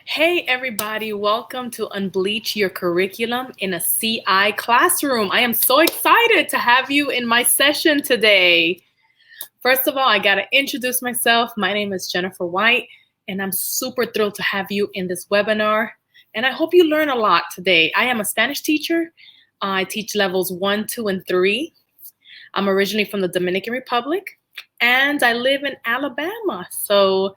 Hey everybody, welcome to UnBleach Your Curriculum in a CI classroom. I am so excited to have you in my session today. First of all, I gotta introduce myself. My name is Jennifer White, and I'm super thrilled to have you in this webinar. And I hope you learn a lot today. I am a Spanish teacher. I teach levels 1, 2, and 3. I'm originally from the Dominican Republic, and I live in Alabama. So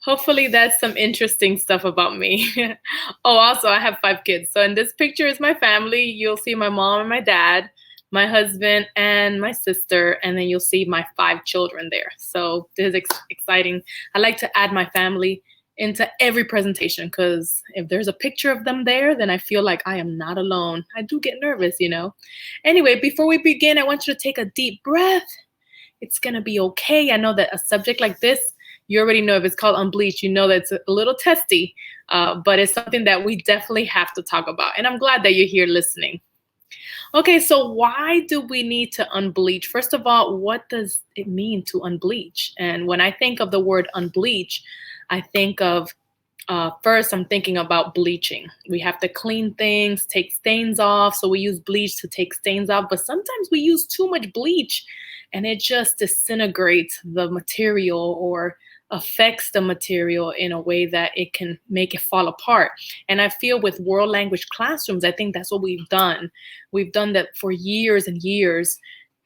hopefully that's some interesting stuff about me. Oh, also, I have 5 kids. So in this picture is my family. You'll see my mom and my dad, my husband, and my sister, and then you'll see my 5 children there. So this is exciting. I like to add my family into every presentation because if there's a picture of them there, then I feel like I am not alone. I do get nervous, you know. Anyway, before we begin, I want you to take a deep breath. It's gonna be okay. I know that a subject like this, you already know if it's called UnBleach, you know that it's a little testy, but it's something that we definitely have to talk about. And I'm glad that you're here listening. Okay, so why do we need to unbleach? First of all, what does it mean to unbleach? And when I think of the word unbleach, I think of first, I'm thinking about bleaching. We have to clean things, take stains off. So we use bleach to take stains off. But sometimes we use too much bleach and it just disintegrates the material or affects the material in a way that it can make it fall apart. And I feel with world language classrooms, I think that's what we've done. We've done that for years and years.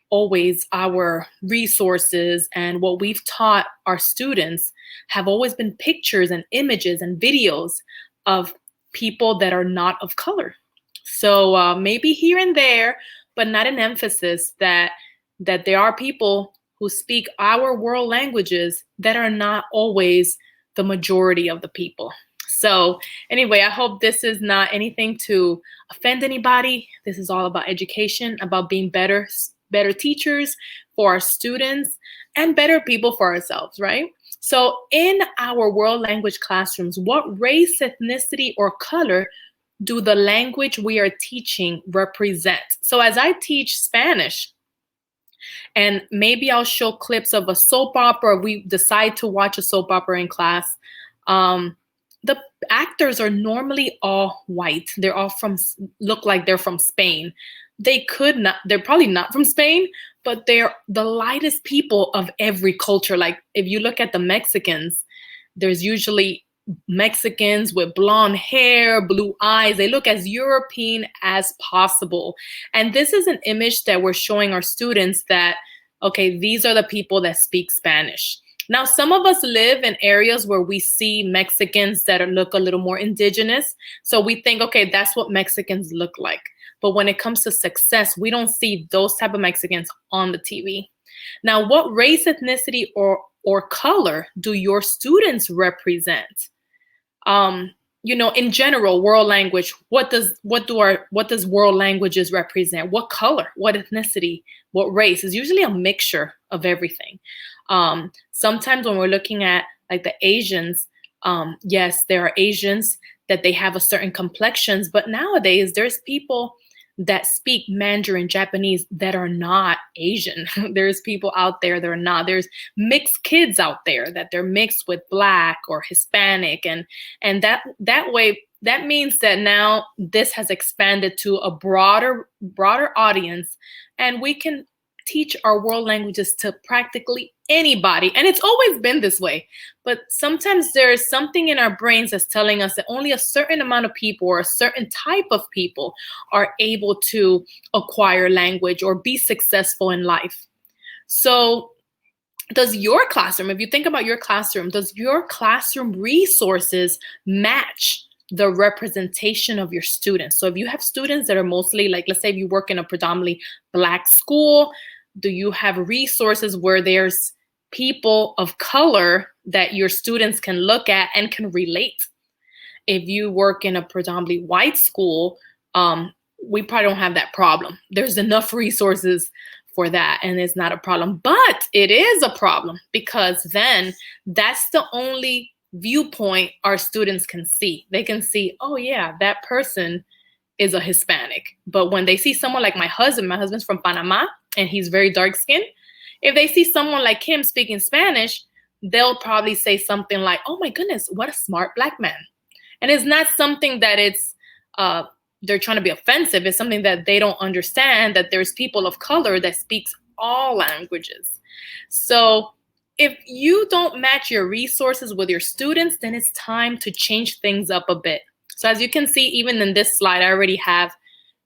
Always our resources and what we've taught our students have always been pictures and images and videos of people that are not of color. So maybe here and there, but not an emphasis that there are people who speak our world languages that are not always the majority of the people. So anyway, I hope this is not anything to offend anybody. This is all about education, about being better teachers for our students and better people for ourselves, right? So in our world language classrooms, what race, ethnicity, or color do the language we are teaching represent? So as I teach Spanish, and maybe I'll show clips of a soap opera. We decide to watch a soap opera in class. The actors are normally all white. They're all look like they're from Spain. They're probably not from Spain, but they're the lightest people of every culture. Like if you look at the Mexicans, there's usually Mexicans with blonde hair, blue eyes. They look as European as possible. And this is an image that we're showing our students that, okay, these are the people that speak Spanish. Now, some of us live in areas where we see Mexicans that look a little more indigenous. So we think, okay, that's what Mexicans look like. But when it comes to success, we don't see those type of Mexicans on the TV. Now, what race, ethnicity, or color do your students represent? In general, world language, what does world languages represent? What color, what ethnicity, what race? Is usually a mixture of everything. Sometimes when we're looking at like the Asians, yes, there are Asians that they have a certain complexions, but nowadays there's people that speak Mandarin Japanese that are not Asian. There's people out there that are not. There's mixed kids out there that they're mixed with Black or Hispanic. And that way, that means that now this has expanded to a broader audience, and we can teach our world languages to practically anybody. And it's always been this way. But sometimes there is something in our brains that's telling us that only a certain amount of people or a certain type of people are able to acquire language or be successful in life. So does your classroom, if you think about your classroom, does your classroom resources match the representation of your students? So if you have students that are mostly, like, let's say if you work in a predominantly Black school, do you have resources where there's people of color that your students can look at and can relate? If you work in a predominantly white school, we probably don't have that problem. There's enough resources for that, and it's not a problem. But it is a problem because then that's the only viewpoint our students can see. They can see, oh yeah, that person is a Hispanic. But when they see someone like my husband's from Panama and he's very dark skinned, if they see someone like him speaking Spanish, they'll probably say something like, oh my goodness, what a smart Black man. And it's not something that they're trying to be offensive. It's something that they don't understand, that there's people of color that speaks all languages. So if you don't match your resources with your students, then it's time to change things up a bit. So as you can see, even in this slide, I already have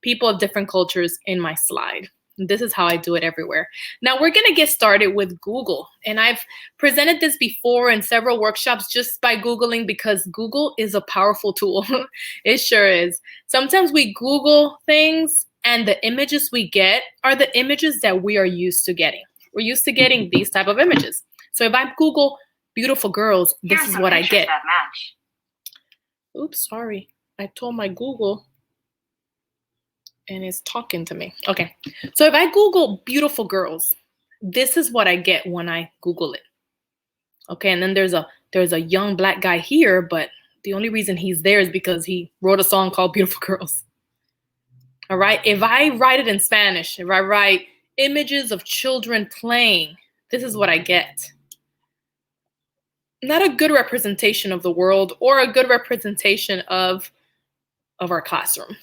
people of different cultures in my slide. This is how I do it everywhere. Now we're going to get started with Google. And I've presented this before in several workshops just by Googling, because Google is a powerful tool. It sure is. Sometimes we Google things and the images we get are the images that we are used to getting. We're used to getting these type of images. So if I Google beautiful girls, this is what I get. That match. Oops, sorry. I told my Google and it's talking to me. Okay, so if I Google beautiful girls, this is what I get when I Google it. Okay, and then there's a young black guy here, but the only reason he's there is because he wrote a song called Beautiful Girls. All right, if I write it in Spanish, if I write images of children playing, this is what I get. Not a good representation of the world or a good representation of our classroom.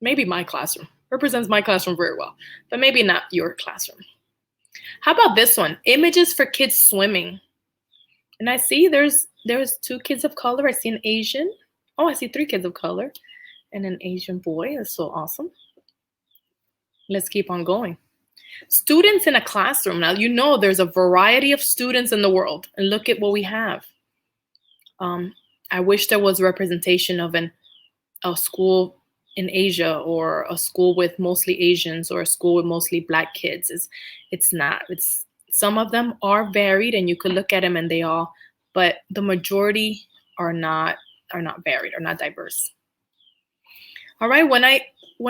Maybe my classroom represents my classroom very well, but maybe not your classroom. How about this one? Images for kids swimming. And I see there's 2 kids of color. I see an Asian. Oh, I see 3 kids of color and an Asian boy. That's so awesome. Let's keep on going. Students in a classroom. Now, you know there's a variety of students in the world. And look at what we have. I wish there was representation of a school in Asia, or a school with mostly Asians, or a school with mostly black kids. It's not. It's some of them are varied, and you could look at them and they all, but the majority are not varied, are not diverse. All right, when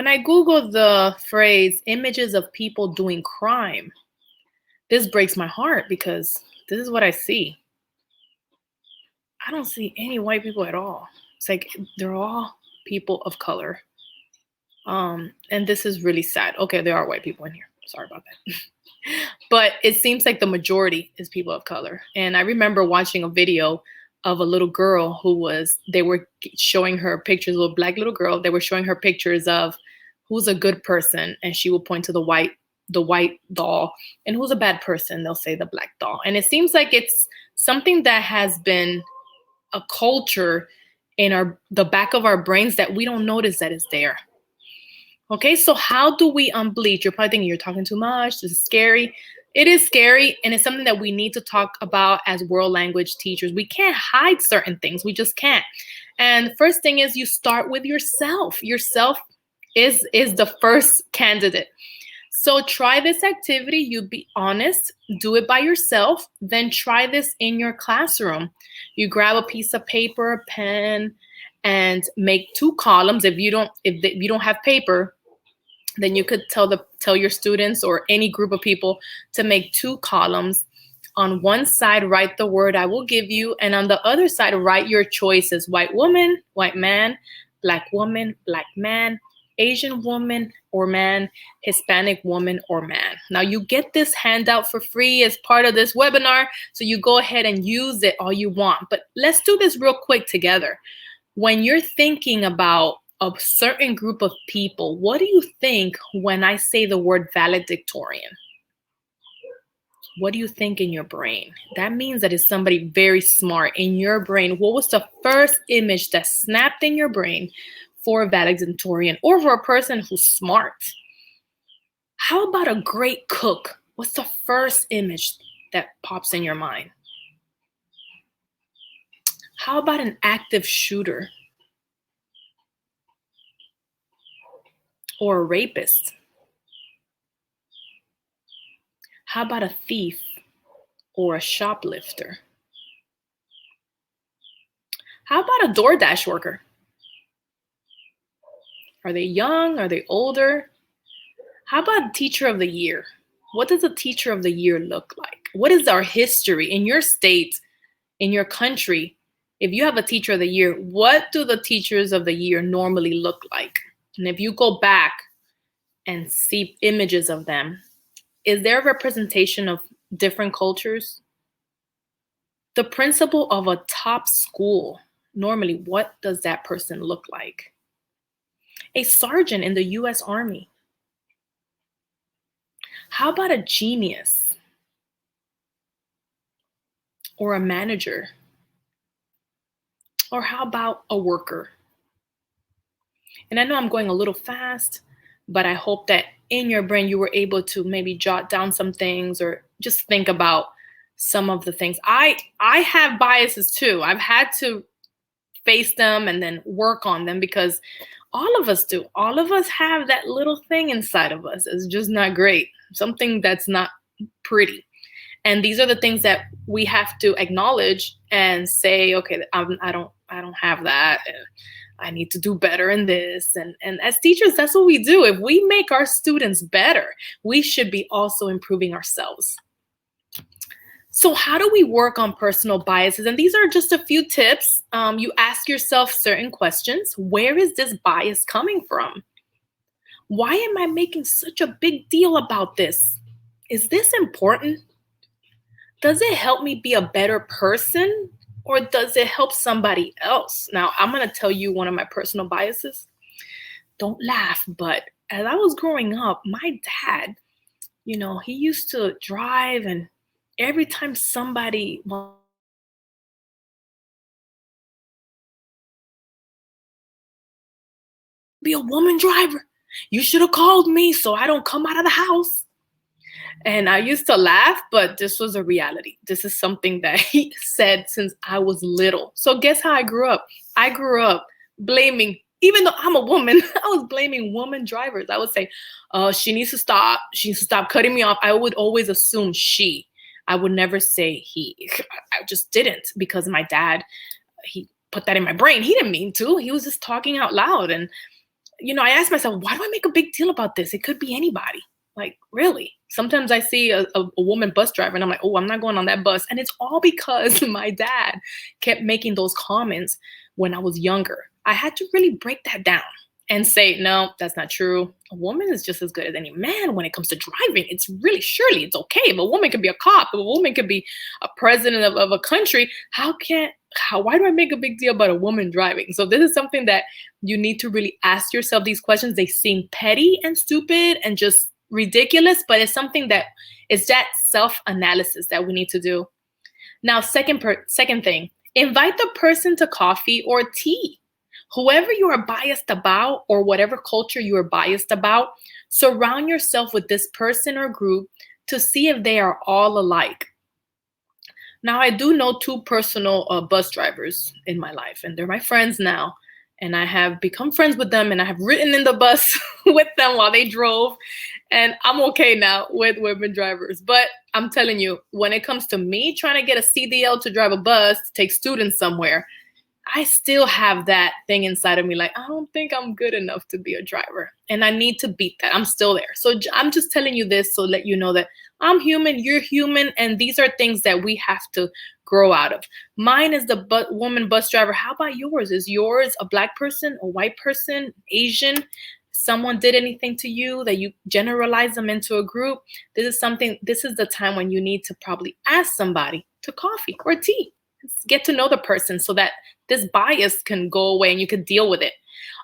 I Google the phrase images of people doing crime, this breaks my heart because this is what I see. I don't see any white people at all. It's like they're all people of color. And this is really sad. Okay, there are white people in here. Sorry about that. But it seems like the majority is people of color. And I remember watching a video of a little girl they were showing her pictures, a little black little girl. They were showing her pictures of who's a good person, and she will point to the white doll, and who's a bad person, they'll say the black doll. And it seems like it's something that has been a culture in the back of our brains that we don't notice that is there. Okay, so how do we unbleach? You're probably thinking you're talking too much. This is scary. It is scary, and it's something that we need to talk about as world language teachers. We can't hide certain things. We just can't. And the first thing is you start with yourself. Yourself is the first candidate. So try this activity. You be honest. Do it by yourself. Then try this in your classroom. You grab a piece of paper, a pen, and make 2 columns. If you don't have paper, then you could tell your students or any group of people to make 2 columns. On one side, write the word I will give you, and on the other side, write your choices: white woman, white man, black woman, black man, Asian woman or man, Hispanic woman or man. Now you get this handout for free as part of this webinar, so you go ahead and use it all you want. But let's do this real quick together. When you're thinking about a certain group of people, what do you think when I say the word valedictorian? What do you think in your brain? That means that it's somebody very smart. In your brain, what was the first image that snapped in your brain for a valedictorian or for a person who's smart? How about a great cook? What's the first image that pops in your mind? How about an active shooter? Or a rapist? How about a thief or a shoplifter? How about a DoorDash worker? Are they young? Are they older? How about teacher of the year? What does a teacher of the year look like? What is our history in your state, in your country? If you have a teacher of the year, what do the teachers of the year normally look like? And if you go back and see images of them, is there a representation of different cultures? The principal of a top school, Normally, what does that person look like? A sergeant in the US Army. How about a genius or a manager? Or how about a worker? And I know I'm going a little fast, but I hope that in your brain you were able to maybe jot down some things or just think about some of the things. I have biases too. I've had to face them and then work on them because all of us do. All of us have that little thing inside of us. It's just not great. Something that's not pretty. And these are the things that we have to acknowledge and say, okay, I don't have that. I need to do better in this. And as teachers, that's what we do. If we make our students better, we should be also improving ourselves. So how do we work on personal biases? And these are just a few tips. You ask yourself certain questions. Where is this bias coming from? Why am I making such a big deal about this? Is this important? Does it help me be a better person or does it help somebody else? Now, I'm going to tell you one of my personal biases. Don't laugh, but as I was growing up, my dad, he used to drive, and every time somebody be a woman driver, you should have called me so I don't come out of the house. And I used to laugh, but this was a reality. This is something that he said since I was little. So guess how I grew up? I grew up blaming, even though I'm a woman, I was blaming woman drivers. I would say, she needs to stop. She needs to stop cutting me off. I would always assume she. I would never say he. I just didn't because my dad, he put that in my brain. He didn't mean to. He was just talking out loud. And, I asked myself, why do I make a big deal about this? It could be anybody. Like, really? Sometimes I see a woman bus driver and I'm like, oh, I'm not going on that bus. And it's all because my dad kept making those comments when I was younger. I had to really break that down and say, no, that's not true. A woman is just as good as any man when it comes to driving. It's really, surely it's okay. If a woman can be a cop, if a woman can be a president of a country, why do I make a big deal about a woman driving? So this is something that you need to really ask yourself these questions. They seem petty and stupid and just ridiculous, but it's something that is that self-analysis that we need to do. Now, second thing, invite the person to coffee or tea. Whoever you are biased about or whatever culture you are biased about, surround yourself with this person or group to see if they are all alike. Now, I do know two personal bus drivers in my life, and they're my friends now. And I have become friends with them, and I have ridden in the bus with them while they drove. And I'm okay now with women drivers. But I'm telling you, when it comes to me trying to get a CDL to drive a bus, to take students somewhere, I still have that thing inside of me. Like, I don't think I'm good enough to be a driver. And I need to beat that. I'm still there. So I'm just telling you this so let you know that I'm human, you're human. And these are things that we have to grow out of. Mine is the woman bus driver. How about yours? Is yours a Black person, a white person, Asian? Someone did anything to you that you generalize them into a group? This is the time when you need to probably ask somebody to coffee or tea. Get to know the person so that this bias can go away and you can deal with it.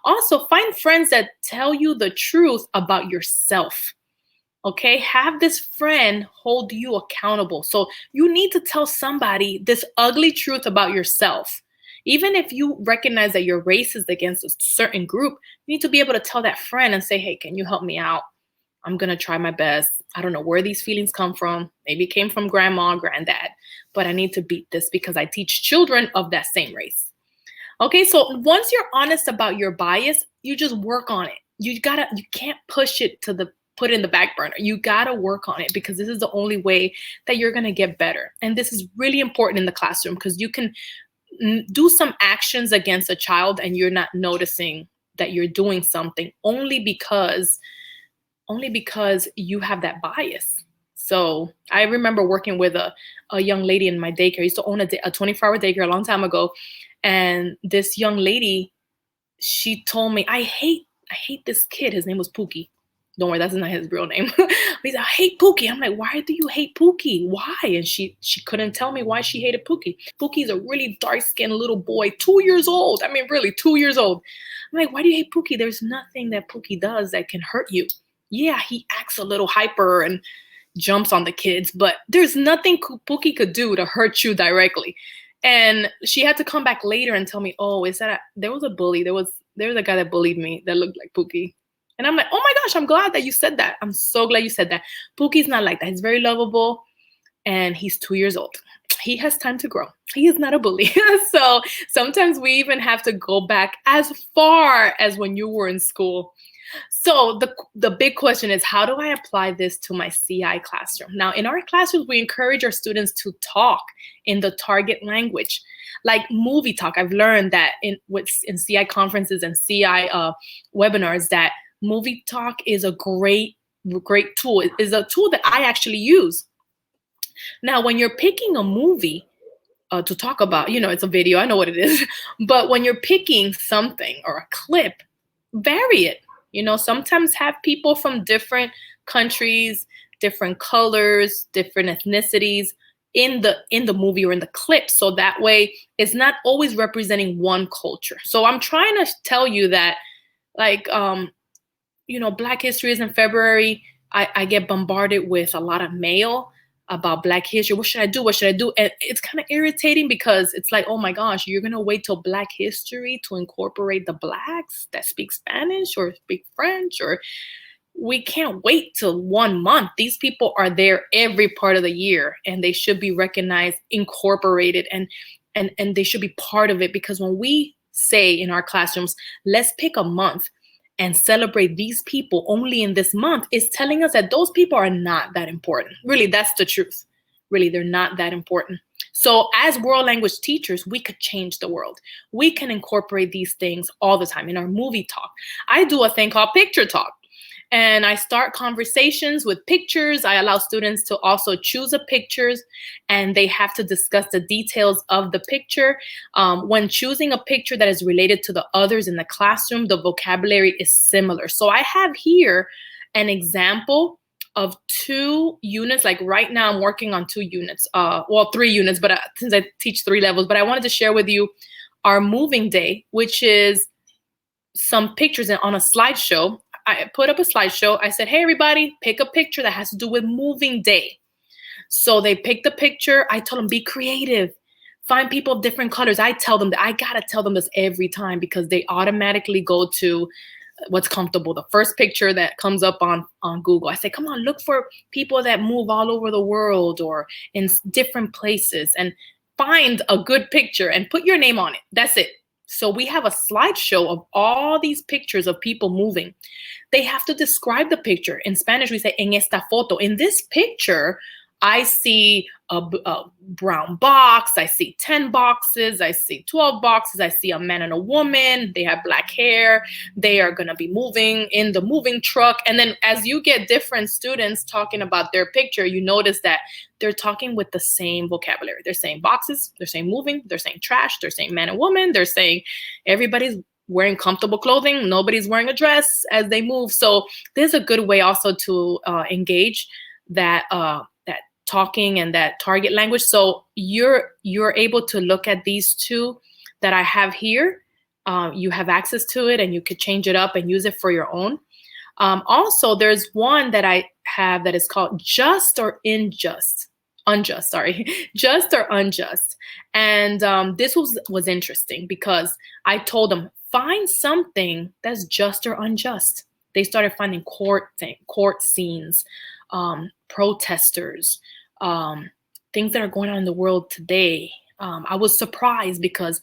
Also, find friends that tell you the truth about yourself. Okay, have this friend hold you accountable. So you need to tell somebody this ugly truth about yourself. Even if you recognize that you're racist against a certain group, you need to be able to tell that friend and say, hey, can you help me out? I'm going to try my best. I don't know where these feelings come from. Maybe it came from grandma, granddad, but I need to beat this because I teach children of that same race. Okay, so once you're honest about your bias, you just work on it. You can't put it in the back burner. You gotta work on it because this is the only way that you're gonna get better. And this is really important in the classroom because you can do some actions against a child and you're not noticing that you're doing something only because you have that bias. So I remember working with a young lady in my daycare. I used to own a 24-hour daycare a long time ago. And this young lady, she told me, I hate this kid. His name was Pookie. Don't worry, that's not his real name. He's like, I hate Pookie. I'm like, why do you hate Pookie? Why? And she couldn't tell me why she hated Pookie. Pookie's a really dark-skinned little boy, 2 years old. I mean, really, 2 years old. I'm like, why do you hate Pookie? There's nothing that Pookie does that can hurt you. Yeah, he acts a little hyper and jumps on the kids, but there's nothing Pookie could do to hurt you directly. And she had to come back later and tell me, oh, there was a bully. There was a guy that bullied me that looked like Pookie. And I'm like, oh my gosh, I'm glad that you said that. I'm so glad you said that. Pookie's not like that. He's very lovable and he's 2 years old. He has time to grow. He is not a bully. So sometimes we even have to go back as far as when you were in school. So the big question is, how do I apply this to my CI classroom? Now, in our classrooms, we encourage our students to talk in the target language, like movie talk. I've learned that in CI conferences and CI webinars that movie talk is a great tool. It is a tool that I actually use. Now, when you're picking a movie to talk about, it's a video, I know what it is, but when you're picking something or a clip, vary it. Sometimes have people from different countries, different colors, different ethnicities in the movie or in the clip. So that way it's not always representing one culture. So I'm trying to tell you that, like, Black History is in February. I get bombarded with a lot of mail about Black history. What should I do? What should I do? And it's kind of irritating because it's like, oh my gosh, you're going to wait till Black history to incorporate the Blacks that speak Spanish or speak French, or we can't wait till 1 month. These people are there every part of the year and they should be recognized, incorporated, and they should be part of it. Because when we say in our classrooms, let's pick a month and celebrate these people only in this month, is telling us that those people are not that important. Really, that's the truth. Really, they're not that important. So as world language teachers, we could change the world. We can incorporate these things all the time in our movie talk. I do a thing called picture talk. And I start conversations with pictures. I allow students to also choose a pictures, and they have to discuss the details of the picture. When choosing a picture that is related to the others in the classroom, the vocabulary is similar. So I have here an example of 2 units. Like right now I'm working on 2 units, 3 units, but since I teach 3 levels, but I wanted to share with you our moving day, which is some pictures on a slideshow. I put up a slideshow. I said, hey, everybody, pick a picture that has to do with moving day. So they picked the picture. I told them, be creative. Find people of different colors. I tell them that I got to tell them this every time because they automatically go to what's comfortable. The first picture that comes up on Google. I say, come on, look for people that move all over the world or in different places and find a good picture and put your name on it. That's it. So we have a slideshow of all these pictures of people moving. They have to describe the picture. In Spanish, we say, en esta foto. In this picture, I see a brown box. I see 10 boxes. I see 12 boxes. I see a man and a woman. They have black hair. They are going to be moving in the moving truck. And then as you get different students talking about their picture, you notice that they're talking with the same vocabulary. They're saying boxes. They're saying moving. They're saying trash. They're saying man and woman. They're saying everybody's wearing comfortable clothing. Nobody's wearing a dress as they move. So there's a good way also to engage that talking and that target language. So you're able to look at these 2 that I have here. You have access to it and you could change it up and use it for your own. Also, there's one that I have that is called just or unjust, just or unjust. And this was interesting because I told them, find something that's just or unjust. They started finding court scenes, protesters, things that are going on in the world today. I was surprised because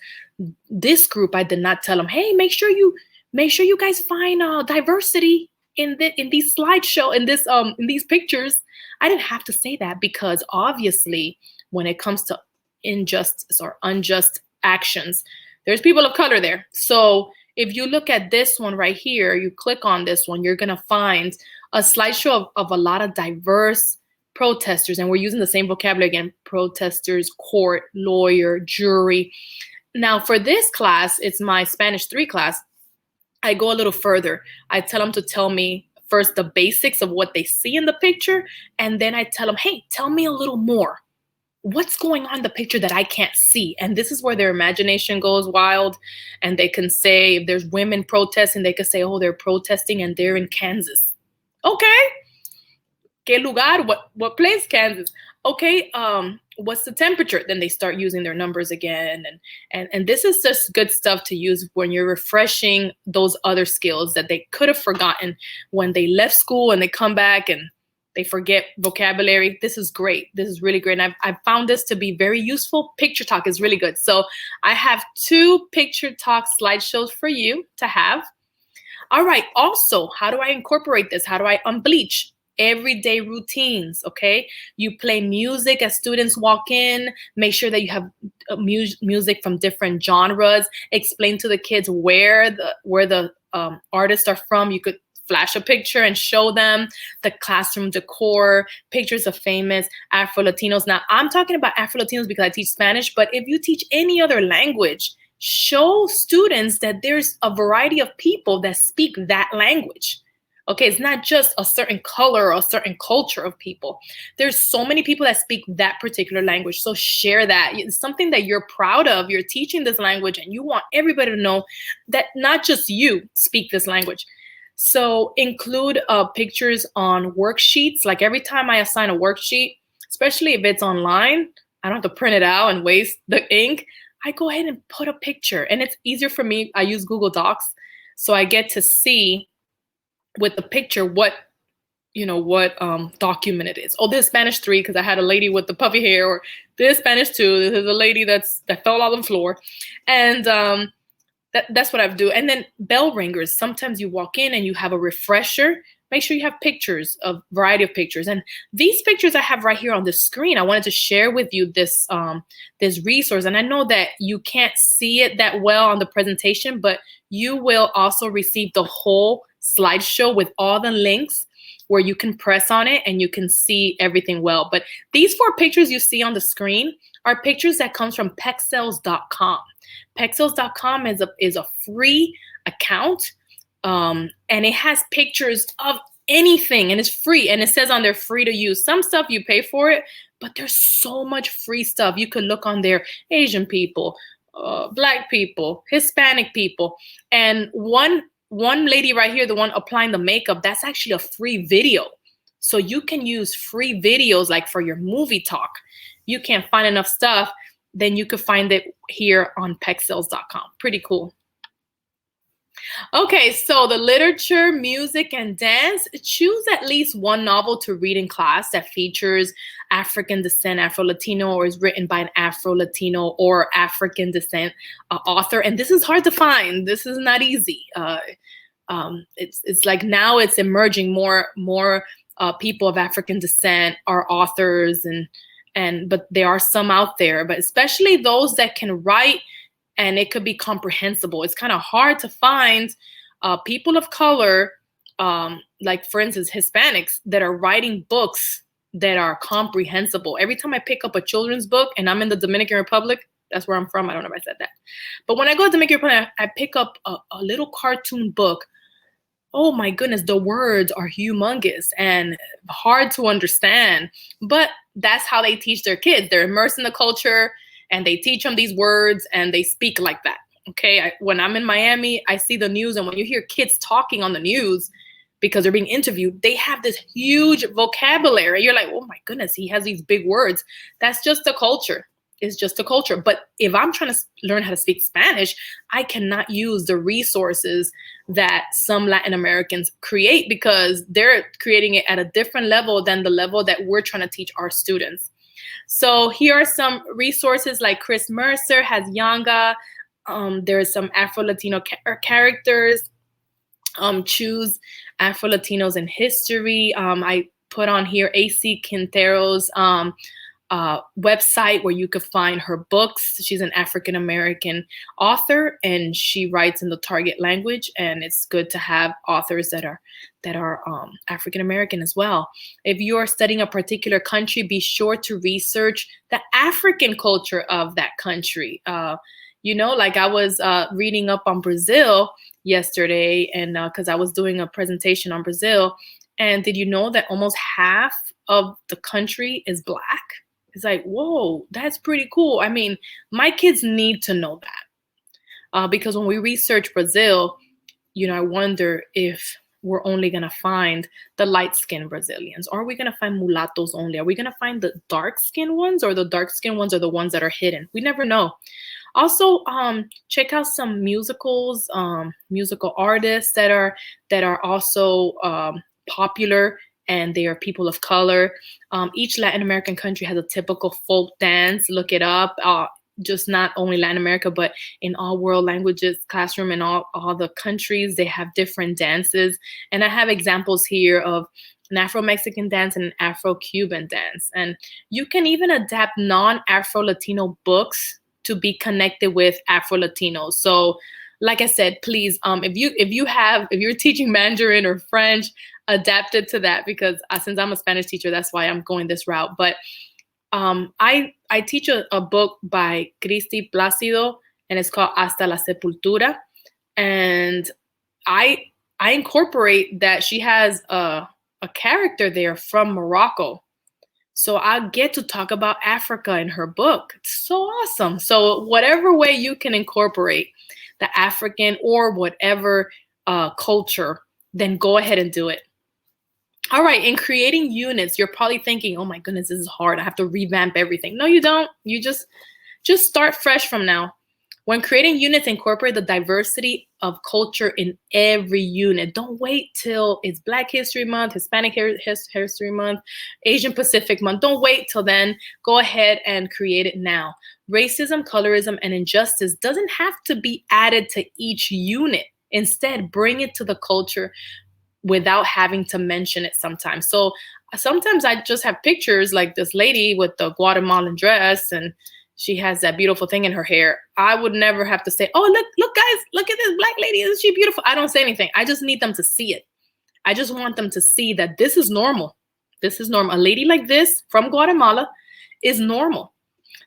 this group, I did not tell them, hey, make sure you guys find diversity in these slideshow, in these pictures. I didn't have to say that because obviously when it comes to injustice or unjust actions, there's people of color there. So if you look at this one right here, you click on this one, you're gonna find a slideshow of a lot of diverse protesters, and we're using the same vocabulary again: protesters, court, lawyer, jury. Now for this class, it's my Spanish 3 class. I go a little further. I tell them to tell me first the basics of what they see in the picture, and then I tell them, hey, tell me a little more. What's going on in the picture that I can't see? And this is where their imagination goes wild. And they can say, if there's women protesting, they could say, oh, they're protesting and they're in Kansas. Okay. ¿Qué lugar? What place? Kansas. Okay. What's the temperature? Then they start using their numbers again. And this is just good stuff to use when you're refreshing those other skills that they could have forgotten when they left school and they come back and they forget vocabulary. This is great. This is really great. And I've found this to be very useful. Picture talk is really good. So I have 2 picture talk slideshows for you to have. All right. Also, how do I incorporate this? How do I unbleach? Everyday routines, okay? You play music as students walk in. Make sure that you have music from different genres. Explain to the kids where the artists are from. You could flash a picture and show them the classroom decor, pictures of famous Afro-Latinos. Now, I'm talking about Afro-Latinos because I teach Spanish, but if you teach any other language, show students that there's a variety of people that speak that language. Okay, it's not just a certain color or a certain culture of people. There's so many people that speak that particular language. So share that. It's something that you're proud of. You're teaching this language and you want everybody to know that not just you speak this language. So include pictures on worksheets. Like every time I assign a worksheet, especially if it's online, I don't have to print it out and waste the ink. I go ahead and put a picture, and it's easier for me. I use Google Docs, so I get to see with the picture what document it is. Oh, this is Spanish 3 because I had a lady with the puffy hair, or this Spanish 2. This is a lady that fell on the floor, and that's what I do. And then bell ringers. Sometimes you walk in and you have a refresher. Make sure you have pictures, a variety of pictures. And these pictures I have right here on the screen, I wanted to share with you this resource. And I know that you can't see it that well on the presentation, but you will also receive the whole slideshow with all the links where you can press on it and you can see everything well. But these 4 pictures you see on the screen are pictures that comes from pexels.com. Pexels.com is a free account, and it has pictures of anything, and it's free, and it says on there free to use. Some stuff you pay for it, but there's so much free stuff. You could look on there, Asian people, Black people, Hispanic people, and one lady right here, the one applying the makeup, that's actually a free video. So you can use free videos like for your movie talk. You can't find enough stuff, then you could find it here on pexels.com. Pretty cool. Okay, so the literature, music, and dance. Choose at least one novel to read in class that features African descent, Afro-Latino, or is written by an Afro-Latino or African descent author. And this is hard to find. This is not easy. It's like now it's emerging more people of African descent are authors, but there are some out there, but especially those that can write and it could be comprehensible. It's kind of hard to find people of color, like for instance, Hispanics that are writing books that are comprehensible. Every time I pick up a children's book, and I'm in the Dominican Republic, that's where I'm from. I don't know if I said that. But when I go to Dominican Republic, I pick up a little cartoon book. Oh my goodness, the words are humongous and hard to understand. But that's how they teach their kids. They're immersed in the culture and they teach them these words and they speak like that. Okay, when I'm in Miami, I see the news, and when you hear kids talking on the news because they're being interviewed, they have this huge vocabulary. You're like, oh my goodness, he has these big words. That's just the culture. It's just a culture. But if I'm trying to learn how to speak Spanish, I cannot use the resources that some Latin Americans create because they're creating it at a different level than the level that we're trying to teach our students. So here are some resources like Chris Mercer has Yanga. There's some Afro-Latino characters. Choose Afro-Latinos in history. I put on here AC Quintero's website where you could find her books. She's an African-American author and she writes in the target language, and it's good to have authors that are African-American as well. If you're studying a particular country, be sure to research the African culture of that country. Like I was reading up on Brazil, yesterday, and because I was doing a presentation on Brazil. And did you know that almost half of the country is Black? It's like, whoa, that's pretty cool. I mean, my kids need to know that because when we research Brazil, I wonder if we're only going to find the light-skinned Brazilians. Or are we going to find mulattoes only? Are we going to find the dark-skinned ones, or the dark-skinned ones are the ones that are hidden? We never know. Also, check out some musicals, musical artists that are also popular, and they are people of color. Each Latin American country has a typical folk dance. Look it up. Just not only Latin America, but in all world languages classroom in all the countries, they have different dances. And I have examples here of an Afro-Mexican dance and an Afro-Cuban dance. And you can even adapt non-Afro-Latino books to be connected with Afro-Latinos. So like I said, please, if you're teaching Mandarin or French, adapt it to that, because since I'm a Spanish teacher, that's why I'm going this route. But I teach a book by Cristi Plácido, and it's called Hasta la Sepultura. And I incorporate that she has a character there from Morocco. So I get to talk about Africa in her book. It's so awesome. So whatever way you can incorporate the African or whatever culture, then go ahead and do it. All right, in creating units, you're probably thinking, oh my goodness, this is hard. I have to revamp everything. No, you don't. You just start fresh from now. When creating units, incorporate the diversity of culture in every unit. Don't wait till it's Black History Month, Hispanic History Month, Asian Pacific Month. Don't wait till then. Go ahead and create it now. Racism, colorism, and injustice doesn't have to be added to each unit. Instead, bring it to the culture without having to mention it sometimes. So sometimes I just have pictures like this lady with the Guatemalan dress, and she has that beautiful thing in her hair. I would never have to say, oh, look, guys, look at this Black lady. Isn't she beautiful? I don't say anything. I just need them to see it. I just want them to see that this is normal. This is normal. A lady like this from Guatemala is normal.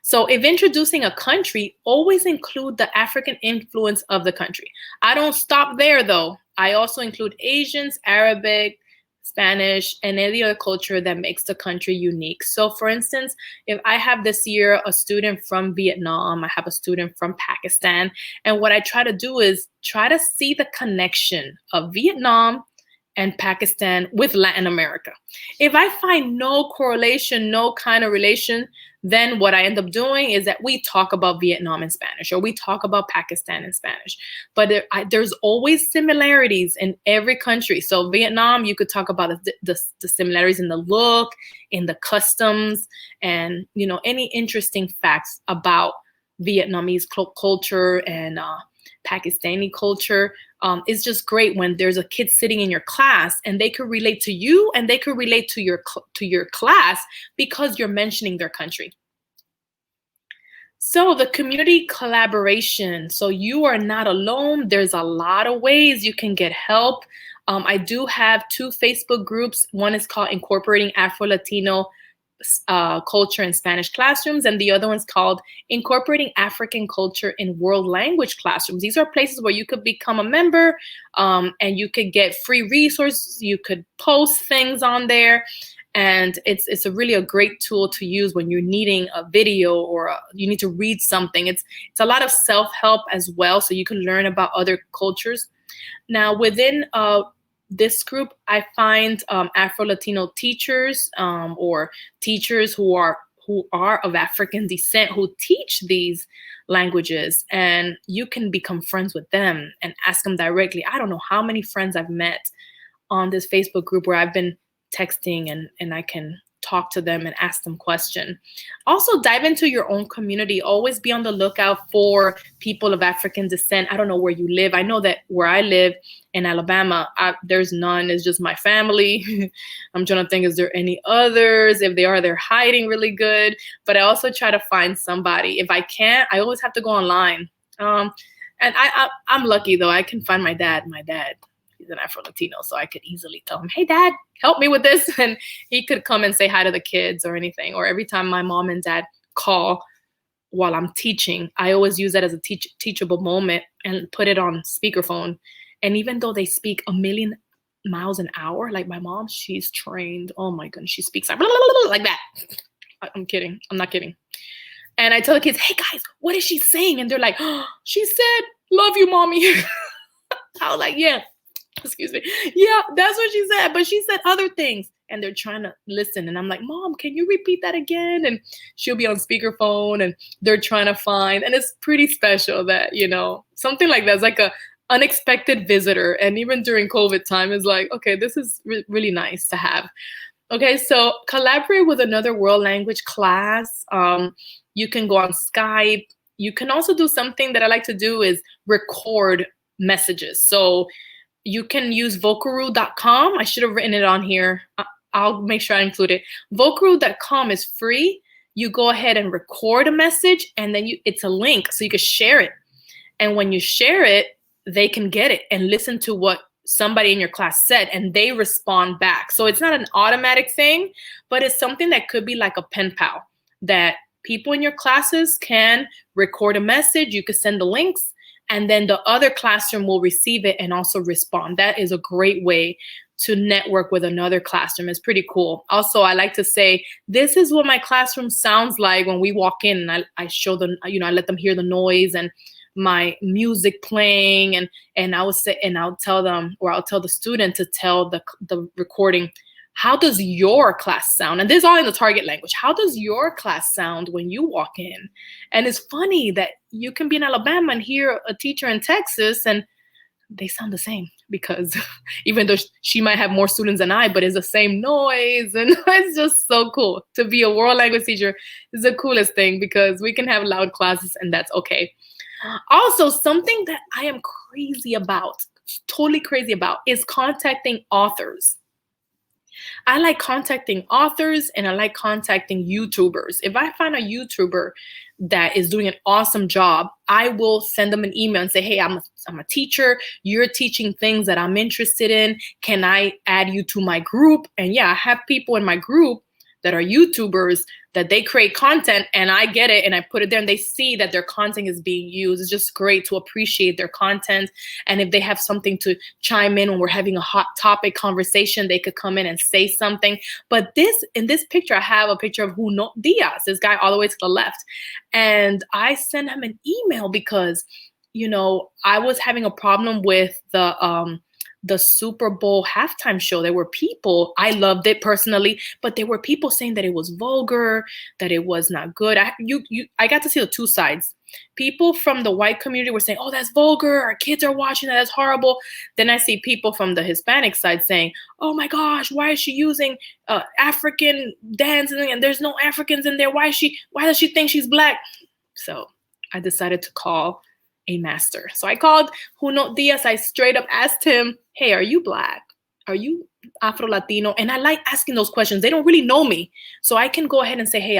So if introducing a country, always include the African influence of the country. I don't stop there, though. I also include Asians, Arabic, Spanish, and any other culture that makes the country unique. So for instance, if I have this year a student from Vietnam, I have a student from Pakistan, and what I try to do is try to see the connection of Vietnam and Pakistan with Latin America. If I find no correlation, no kind of relation, then what I end up doing is that we talk about Vietnam in Spanish, or we talk about Pakistan in Spanish. But there's always similarities in every country. So Vietnam, you could talk about the similarities in the look, in the customs, and any interesting facts about Vietnamese culture and Pakistani culture. It's just great when there's a kid sitting in your class and they could relate to you and they could relate to your class because you're mentioning their country. So the community collaboration. So you are not alone. There's a lot of ways you can get help. I do have 2 Facebook groups. One is called Incorporating Afro-Latino Culture in Spanish Classrooms, and the other one's called Incorporating African Culture in World Language Classrooms. These are places where you could become a member, and you could get free resources. You could post things on there, and it's really a great tool to use when you're needing a video or you need to read something. It's a lot of self-help as well, so you can learn about other cultures. Now, within this group, I find Afro-Latino teachers or teachers who are of African descent who teach these languages, and you can become friends with them and ask them directly. I don't know how many friends I've met on this Facebook group where I've been texting and I can talk to them and ask them questions. Also, dive into your own community. Always be on the lookout for people of African descent. I don't know where you live. I know that where I live in Alabama, there's none. It's just my family. I'm trying to think, is there any others? If they are, they're hiding really good. But I also try to find somebody. If I can't, I always have to go online. And I'm lucky, though. I can find my dad. He's an Afro-Latino, so I could easily tell him, hey, Dad, help me with this. And he could come and say hi to the kids or anything. Or every time my mom and dad call while I'm teaching, I always use that as a teachable moment and put it on speakerphone And even though they speak a million miles an hour, like my mom, she's trained. Oh my goodness, she speaks like that. I'm kidding. I'm not kidding. And I tell the kids, hey guys, what is she saying? And they're like, oh, she said, love you, mommy. I was like, yeah, excuse me. Yeah, that's what she said. But she said other things. And they're trying to listen. And I'm like, Mom, can you repeat that again? And she'll be on speakerphone and they're trying to find. And it's pretty special that, something like that's like a unexpected visitor. And even during COVID time, is like, okay, this is really nice to have. Okay, so collaborate with another world language class. You can go on Skype. You can also do something that I like to do is record messages. So you can use Vocaroo.com. I should have written it on here. I'll make sure I include it. Vocaroo.com is free. You go ahead and record a message, and then it's a link so you can share it. And when you share it, they can get it and listen to what somebody in your class said, and they respond back. So it's not an automatic thing, but it's something that could be like a pen pal, that people in your classes can record a message. You could send the links, and then the other classroom will receive it and also respond. That is a great way to network with another classroom. It's pretty cool. Also, I like to say, this is what my classroom sounds like when we walk in, and I show them, I let them hear the noise and my music playing, and I would say, and I'll tell them, or I'll tell the student to tell the recording, how does your class sound? And this is all in the target language. How does your class sound when you walk in? And it's funny that you can be in Alabama and hear a teacher in Texas and they sound the same, because even though she might have more students than I, but it's the same noise. And it's just so cool. To be a world language teacher is the coolest thing, because we can have loud classes and that's okay. Also, something that I am crazy about, totally crazy about, is contacting authors. I like contacting authors and I like contacting YouTubers. If I find a YouTuber that is doing an awesome job, I will send them an email and say, hey, I'm a teacher. You're teaching things that I'm interested in. Can I add you to my group? And yeah, I have people in my group that are YouTubers that they create content, and I get it and I put it there and they see that their content is being used. It's just great to appreciate their content. And if they have something to chime in when we're having a hot topic conversation, they could come in and say something. But in this picture, I have a picture of Juno Diaz, this guy all the way to the left. And I sent him an email because, I was having a problem with the Super Bowl halftime show. There were people, I loved it personally, but there were people saying that it was vulgar, that it was not good. I got to see the two sides. People from the white community were saying, oh, that's vulgar. Our kids are watching that. That's horrible. Then I see people from the Hispanic side saying, oh my gosh, why is she using African dance? And there's no Africans in there. Why does she think she's black? So I decided to call a master. So I called Juno Diaz. I straight up asked him, hey, are you black? Are you Afro-Latino? And I like asking those questions. They don't really know me. So I can go ahead and say, hey,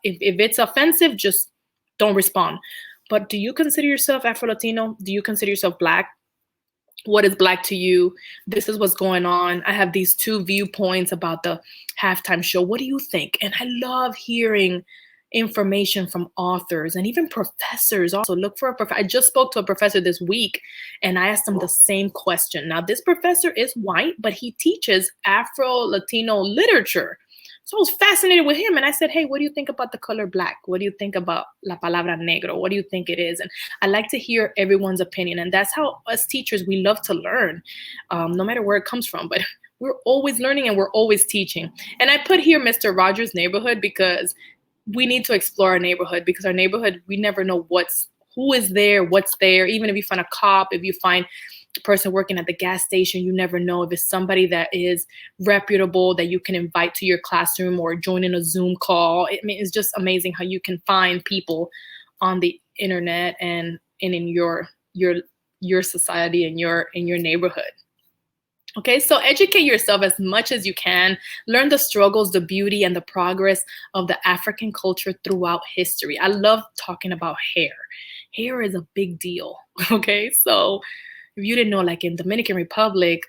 if it's offensive, just don't respond. But do you consider yourself Afro-Latino? Do you consider yourself black? What is black to you? This is what's going on. I have these two viewpoints about the halftime show. What do you think? And I love hearing information from authors and even professors. Also, look for a professor. I just spoke to a professor this week and I asked him the same question. Now, this professor is white, but he teaches Afro-Latino literature. So I was fascinated with him. And I said, hey, what do you think about the color black? What do you think about la palabra negro? What do you think it is? And I like to hear everyone's opinion. And that's how us teachers, we love to learn, no matter where it comes from. But we're always learning and we're always teaching. And I put here Mr. Rogers' neighborhood because we need to explore our neighborhood, because our neighborhood, we never know who is there, what's there. Even if you find a cop, if you find a person working at the gas station, you never know if it's somebody that is reputable that you can invite to your classroom or join in a Zoom call. I mean, it's just amazing how you can find people on the internet and in your society and your neighborhood. Okay, so educate yourself as much as you can. Learn the struggles, the beauty, and the progress of the African culture throughout history. I love talking about hair. Hair is a big deal, okay? So if you didn't know, like in Dominican Republic,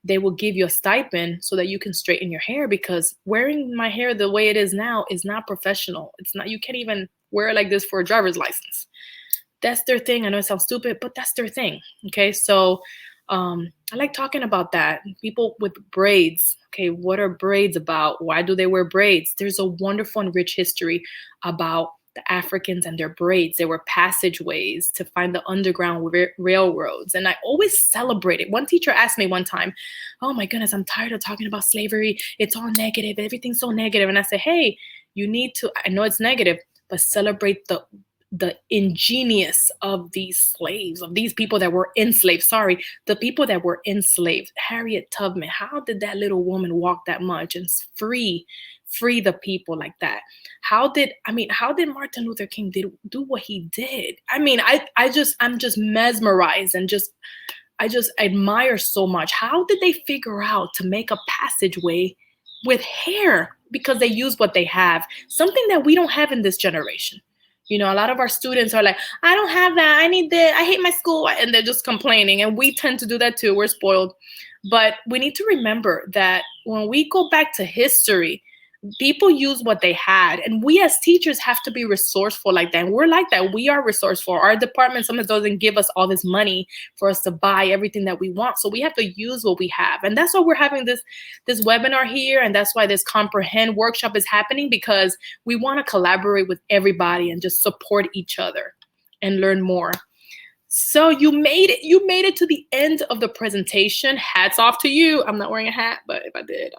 they will give you a stipend so that you can straighten your hair, because wearing my hair the way it is now is not professional. It's not, you can't even wear it like this for a driver's license. That's their thing. I know it sounds stupid, but that's their thing, okay? So I like talking about that. People with braids. Okay, what are braids about? Why do they wear braids? There's a wonderful and rich history about the Africans and their braids. They were passageways to find the underground railroads. And I always celebrate it. One teacher asked me one time, oh my goodness, I'm tired of talking about slavery. It's all negative. Everything's so negative. And I said, hey, you need to, I know it's negative, but celebrate the ingenious of these slaves, of these people that were enslaved. Sorry, the people that were enslaved. Harriet Tubman, how did that little woman walk that much and free the people like that? How did Martin Luther King do what he did? I mean, I'm just mesmerized and I just admire so much. How did they figure out to make a passageway with hair? Because they use what they have, something that we don't have in this generation. You know, a lot of our students are like, I don't have that. I need that. I hate my school. And they're just complaining. And we tend to do that too. We're spoiled. But we need to remember that when we go back to history, people use what they had. And we as teachers have to be resourceful like that. And we're like that. We are resourceful. Our department sometimes doesn't give us all this money for us to buy everything that we want. So we have to use what we have. And that's why we're having this webinar here. And that's why this Comprehend workshop is happening, because we want to collaborate with everybody and just support each other and learn more. So you made it. You made it to the end of the presentation. Hats off to you. I'm not wearing a hat, but if I did,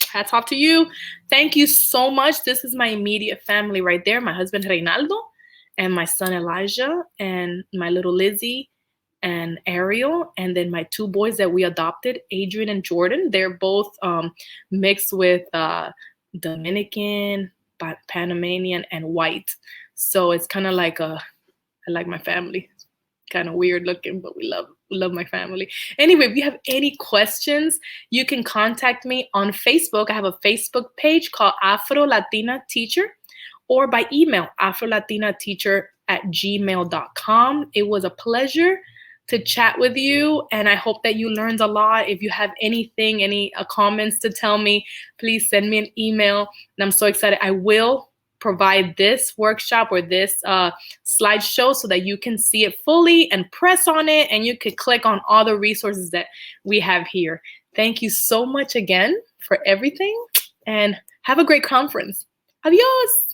hats off to you. Thank you so much. This is my immediate family right there. My husband, Reynaldo, and my son, Elijah, and my little Lizzie and Ariel. And then my two boys that we adopted, Adrian and Jordan. They're both mixed with Dominican, Panamanian, and white. So it's kind of like I like my family. Kind of weird looking, but we love my family. Anyway, if you have any questions, you can contact me on Facebook. I have a Facebook page called Afro-Latina Teacher, or by email, afrolatina.teacher@gmail.com. It was a pleasure to chat with you, and I hope that you learned a lot. If you have anything, any comments to tell me, please send me an email. And I'm so excited. I will provide this workshop or this slideshow so that you can see it fully and press on it, and you can click on all the resources that we have here. Thank you so much again for everything, and have a great conference. Adios.